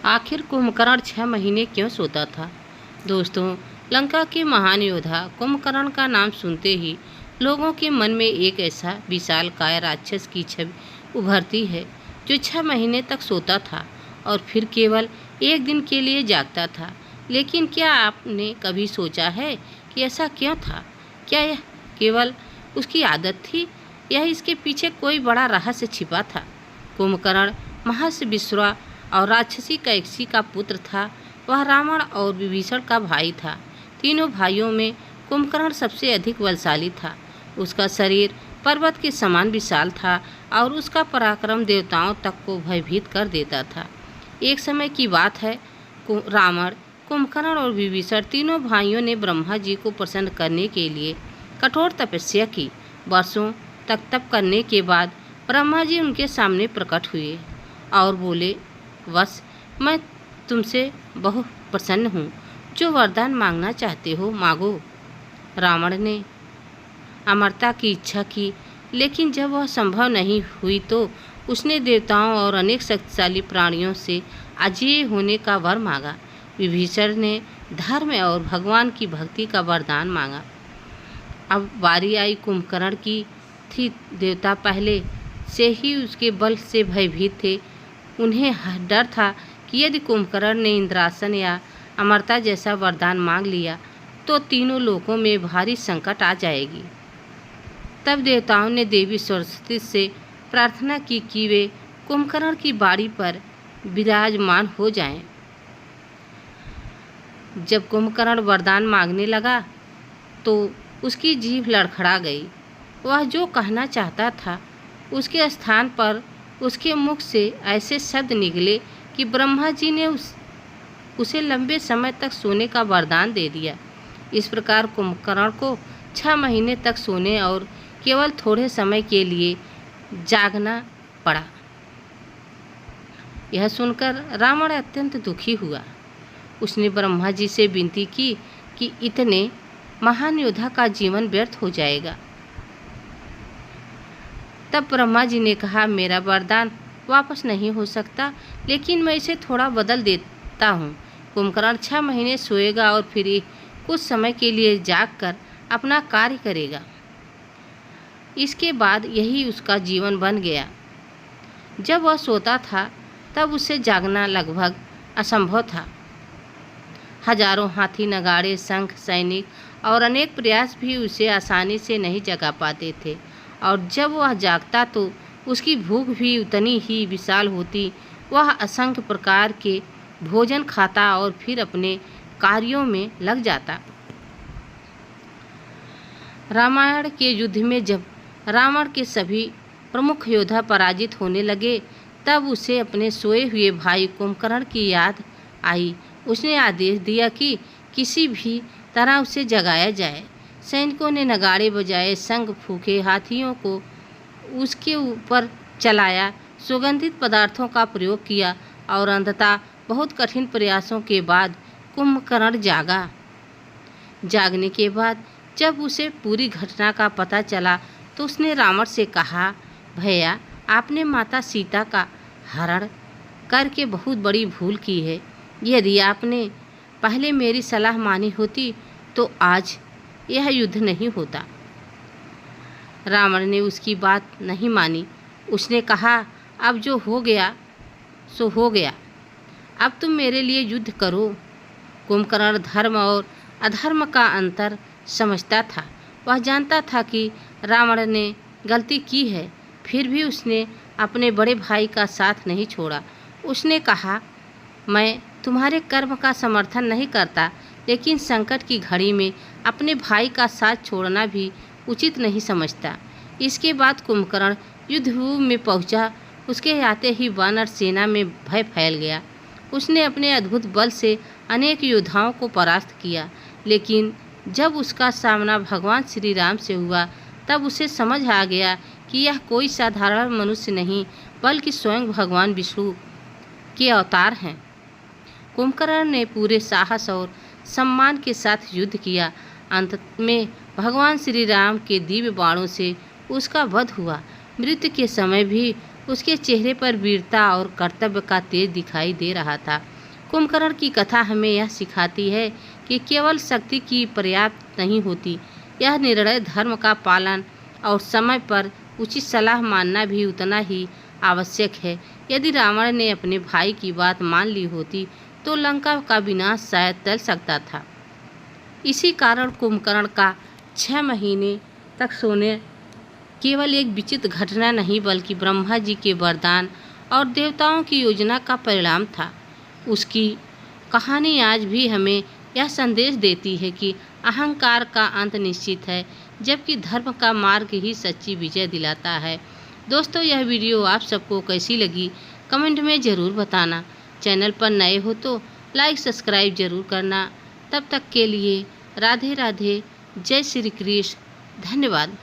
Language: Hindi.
आखिर कुंभकर्ण 6 महीने क्यों सोता था? दोस्तों, लंका के महान योद्धा कुंभकर्ण का नाम सुनते ही लोगों के मन में एक ऐसा विशालकाय राक्षस की छवि उभरती है जो 6 महीने तक सोता था और फिर केवल एक दिन के लिए जागता था। लेकिन क्या आपने कभी सोचा है कि ऐसा क्यों था? क्या यह केवल उसकी आदत थी या इसके पीछे कोई बड़ा रहस्य छिपा था? कुंभकर्ण महर्षि विश्वा और राक्षसी कैकसी का पुत्र था। वह रावण और विभीषण का भाई था। तीनों भाइयों में कुंभकर्ण सबसे अधिक बलशाली था। उसका शरीर पर्वत के समान विशाल था और उसका पराक्रम देवताओं तक को भयभीत कर देता था। एक समय की बात है, रावण, कुंभकर्ण और विभीषण तीनों भाइयों ने ब्रह्मा जी को प्रसन्न करने के लिए कठोर तपस्या की। वर्षों तक तप करने के बाद ब्रह्मा जी उनके सामने प्रकट हुए और बोले, वश, मैं तुमसे बहुत प्रसन्न हूँ। जो वरदान मांगना चाहते हो मांगो। रावण ने अमरता की इच्छा की, लेकिन जब वह संभव नहीं हुई तो उसने देवताओं और अनेक शक्तिशाली प्राणियों से अजेय होने का वर मांगा। विभीषण ने धर्म और भगवान की भक्ति का वरदान मांगा। अब बारी आई कुंभकर्ण की थी। देवता पहले से ही उसके बल से भयभीत थे। उन्हें डर था कि यदि कुंभकर्ण ने इंद्रासन या अमरता जैसा वरदान मांग लिया तो तीनों लोकों में भारी संकट आ जाएगी। तब देवताओं ने देवी सरस्वती से प्रार्थना की कि वे कुंभकर्ण की बाड़ी पर विराजमान हो जाएं। जब कुंभकर्ण वरदान मांगने लगा तो उसकी जीभ लड़खड़ा गई। वह जो कहना चाहता था उसके स्थान पर उसके मुख से ऐसे शब्द निकले कि ब्रह्मा जी ने उसे लंबे समय तक सोने का वरदान दे दिया। इस प्रकार कुंभकर्ण को 6 महीने तक सोने और केवल थोड़े समय के लिए जागना पड़ा। यह सुनकर रावण अत्यंत दुखी हुआ। उसने ब्रह्मा जी से विनती की कि इतने महान योद्धा का जीवन व्यर्थ हो जाएगा। तब ब्रह्मा जी ने कहा, मेरा वरदान वापस नहीं हो सकता, लेकिन मैं इसे थोड़ा बदल देता हूँ। कुंभकर्ण 6 महीने सोएगा और फिर कुछ समय के लिए जागकर अपना कार्य करेगा। इसके बाद यही उसका जीवन बन गया। जब वह सोता था तब उसे जागना लगभग असंभव था। हजारों हाथी, नगाड़े, शंख, सैनिक और अनेक प्रयास भी उसे आसानी से नहीं जगा पाते थे। और जब वह जागता तो उसकी भूख भी उतनी ही विशाल होती। वह असंख्य प्रकार के भोजन खाता और फिर अपने कार्यों में लग जाता। रामायण के युद्ध में जब रावण के सभी प्रमुख योद्धा पराजित होने लगे तब उसे अपने सोए हुए भाई कुंभकर्ण की याद आई। उसने आदेश दिया कि किसी भी तरह उसे जगाया जाए। सैनिकों ने नगाड़े बजाए, शंख फूंके, हाथियों को उसके ऊपर चलाया, सुगंधित पदार्थों का प्रयोग किया और अंततः बहुत कठिन प्रयासों के बाद कुंभकर्ण जागा। जागने के बाद जब उसे पूरी घटना का पता चला तो उसने रावण से कहा, भैया, आपने माता सीता का हरण करके बहुत बड़ी भूल की है। यदि आपने पहले मेरी सलाह मानी होती तो आज यह युद्ध नहीं होता। रावण ने उसकी बात नहीं मानी। उसने कहा, अब जो हो गया सो हो गया। अब तुम मेरे लिए युद्ध करो। कुंभकर्ण धर्म और अधर्म का अंतर समझता था। वह जानता था कि रावण ने गलती की है, फिर भी उसने अपने बड़े भाई का साथ नहीं छोड़ा। उसने कहा, मैं तुम्हारे कर्म का समर्थन नहीं करता, लेकिन संकट की घड़ी में अपने भाई का साथ छोड़ना भी उचित नहीं समझता। इसके बाद कुंभकर्ण युद्धभूमि में पहुंचा। उसके आते ही वानर सेना में भय फैल गया। उसने अपने अद्भुत बल से अनेक योद्धाओं को परास्त किया, लेकिन जब उसका सामना भगवान श्री राम से हुआ तब उसे समझ आ गया कि यह कोई साधारण मनुष्य नहीं बल्कि स्वयं भगवान विष्णु के अवतार हैं। कुंभकर्ण ने पूरे साहस और सम्मान के साथ युद्ध किया। अंत में भगवान श्री राम के दिव्य बाणों से उसका वध हुआ। मृत्यु के समय भी उसके चेहरे पर वीरता और कर्तव्य का तेज दिखाई दे रहा था। कुंभकर्ण की कथा हमें यह सिखाती है कि केवल शक्ति की पर्याप्त नहीं होती, यह निर्णय धर्म का पालन और समय पर उचित सलाह मानना भी उतना ही आवश्यक है। यदि रावण ने अपने भाई की बात मान ली होती तो लंका का विनाश शायद टल सकता था। इसी कारण कुंभकर्ण का 6 महीने तक सोने केवल एक विचित्र घटना नहीं बल्कि ब्रह्मा जी के वरदान और देवताओं की योजना का परिणाम था। उसकी कहानी आज भी हमें यह संदेश देती है कि अहंकार का अंत निश्चित है, जबकि धर्म का मार्ग ही सच्ची विजय दिलाता है। दोस्तों, यह वीडियो आप सबको कैसी लगी कमेंट में ज़रूर बताना। चैनल पर नए हो तो लाइक सब्सक्राइब जरूर करना। तब तक के लिए राधे राधे, जय श्री कृष्ण, धन्यवाद।